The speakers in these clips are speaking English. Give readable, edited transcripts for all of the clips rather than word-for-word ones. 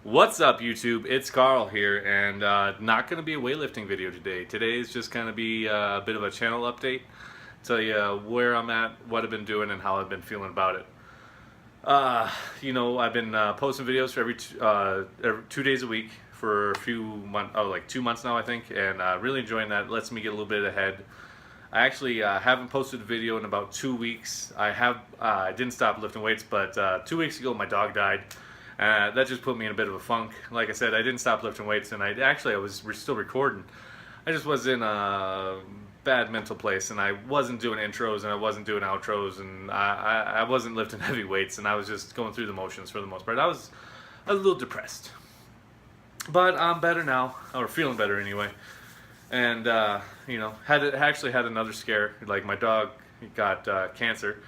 What's up, YouTube? It's Carl here, and not going to be a weightlifting video today. Today is just going to be a bit of a channel update, tell you where I'm at, what I've been doing, and how I've been feeling about it. I've been posting videos for every 2 days a week for a few months, like 2 months now, I think, and really enjoying that. It lets me get a little bit ahead. I actually haven't posted a video in about 2 weeks. I didn't stop lifting weights, but 2 weeks ago my dog died. That just put me in a bit of a funk. Like I said, I didn't stop lifting weights, and I was still recording. I just was in a bad mental place, and I wasn't doing intros, and I wasn't doing outros, and I wasn't lifting heavy weights, and I was just going through the motions for the most part. I was a little depressed, but I'm better now, or feeling better anyway. And actually had another scare. Like my dog got cancer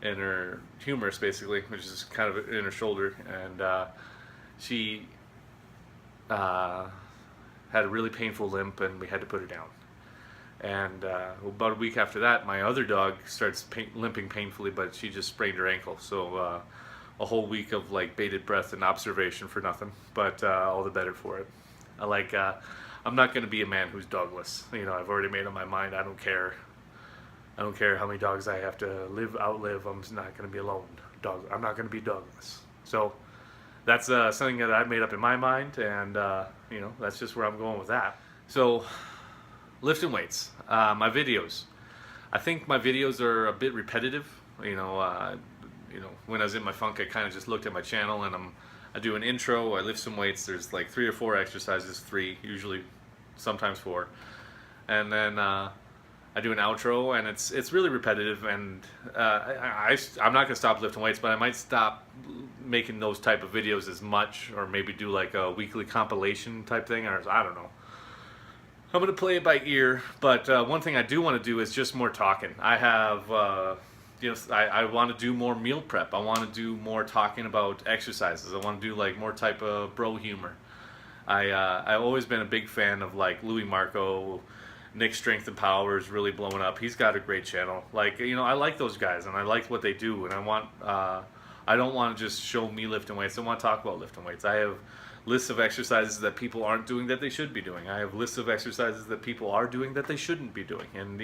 in her humerus, basically, which is kind of in her shoulder, and she had a really painful limp, and we had to put her down. And about a week after that, my other dog starts limping painfully, but she just sprained her ankle. So a whole week of like bated breath and observation for nothing, but all the better for it. I'm not going to be a man who's dogless. I've already made up my mind. I don't care how many dogs I have to outlive. I'm not going to be alone. I'm not going to be dogless. So that's something that I've made up in my mind, and that's just where I'm going with that. So lifting weights, my videos. I think my videos are a bit repetitive. When I was in my funk, I kind of just looked at my channel, and I do an intro. I lift some weights. There's like 3 or 4 exercises, 3 usually, sometimes 4, and then I do an outro, and it's really repetitive, and I'm not gonna stop lifting weights, but I might stop making those type of videos as much, or maybe do like a weekly compilation type thing, or I don't know. I'm gonna play it by ear, but one thing I do want to do is just more talking. I have I want to do more meal prep. I want to do more talking about exercises. I want to do like more type of bro humor. I've always been a big fan of like Louis Marco. Nick Strength and Power is really blowing up. He's got a great channel. I like those guys, and I like what they do, and I don't want to just show me lifting weights. I want to talk about lifting weights. I have lists of exercises that people aren't doing that they should be doing. I have lists of exercises that people are doing that they shouldn't be doing, and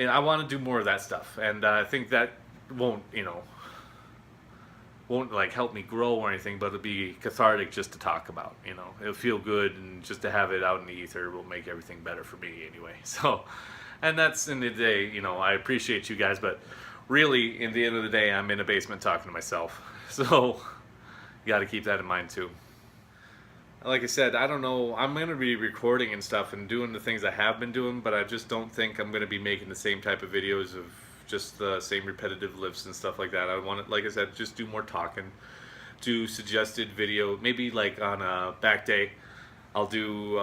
I want to do more of that stuff, and I think that won't like help me grow or anything, but it'll be cathartic just to talk about. It'll feel good, and just to have it out in the ether will make everything better for me anyway. So, and that's in the day. I appreciate you guys, but really, in the end of the day, I'm in a basement talking to myself. So, you got to keep that in mind too. Like I said, I don't know. I'm going to be recording and stuff and doing the things I have been doing, but I just don't think I'm going to be making the same type of videos of just the same repetitive lifts and stuff like that. I want to, like I said, just do more talking, do suggested video. Maybe like on a back day, I'll do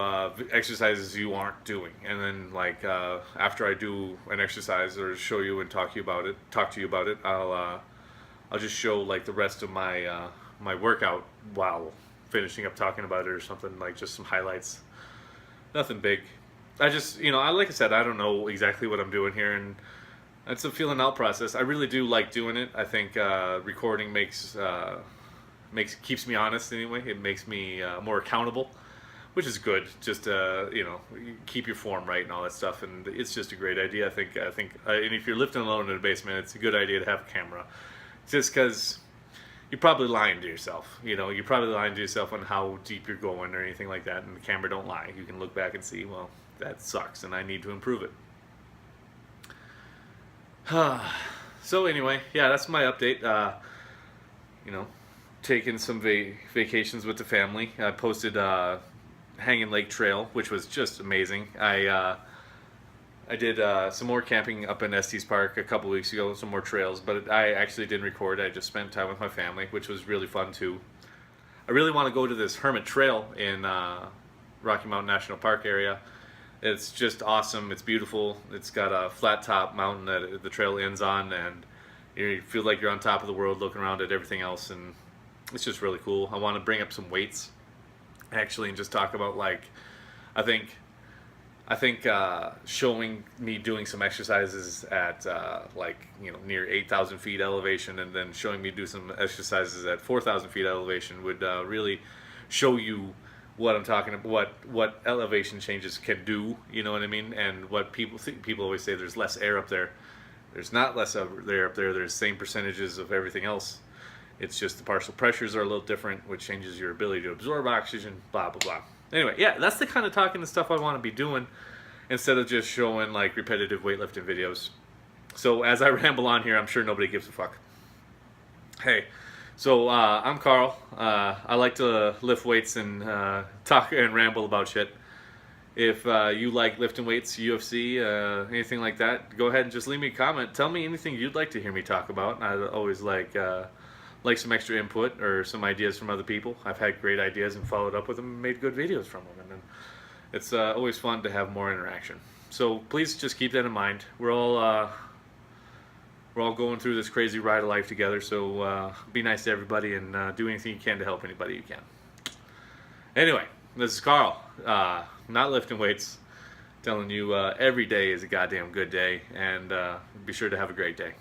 exercises you aren't doing, and then like after I do an exercise or show you and talk to you about it, I'll just show like the rest of my my workout while finishing up talking about it or something, like just some highlights. Nothing big. I just, like I said, I don't know exactly what I'm doing here, and it's a feeling out process. I really do like doing it. I think recording keeps me honest anyway. It makes me more accountable, which is good. Just keep your form right and all that stuff. And it's just a great idea. I think, and if you're lifting alone in a basement, it's a good idea to have a camera, just because you're probably lying to yourself. You're probably lying to yourself on how deep you're going or anything like that. And the camera don't lie. You can look back and see, well, that sucks, and I need to improve it. So anyway, yeah, that's my update. Taking some vacations with the family. I posted Hanging Lake Trail, which was just amazing. I did some more camping up in Estes Park a couple weeks ago, some more trails, but I actually didn't record. I just spent time with my family, which was really fun too. I really want to go to this Hermit Trail in Rocky Mountain National Park area. It's just awesome. It's beautiful. It's got a flat top mountain that the trail ends on, and you feel like you're on top of the world looking around at everything else, and it's just really cool. I want to bring up some weights actually and just talk about, like, I think I think showing me doing some exercises at like near 8,000 feet elevation, and then showing me do some exercises at 4,000 feet elevation would really show you what I'm talking about, what elevation changes can do. You know what I mean? And what people think. People always say there's less air up there. There's not less air up there. There's same percentages of everything else. It's just the partial pressures are a little different, which changes your ability to absorb oxygen. Blah blah blah. Anyway, yeah, that's the kind of talking and stuff I want to be doing instead of just showing like repetitive weightlifting videos. So as I ramble on here, I'm sure nobody gives a fuck. Hey, so I'm Carl. I like to lift weights and talk and ramble about shit. If you like lifting weights, UFC, anything like that, go ahead and just leave me a comment. Tell me anything you'd like to hear me talk about. I always like some extra input or some ideas from other people. I've had great ideas and followed up with them and made good videos from them. And it's always fun to have more interaction. So please just keep that in mind. We're all going through this crazy ride of life together. So be nice to everybody and do anything you can to help anybody you can. Anyway, this is Carl. Not lifting weights. Telling you every day is a goddamn good day. And be sure to have a great day.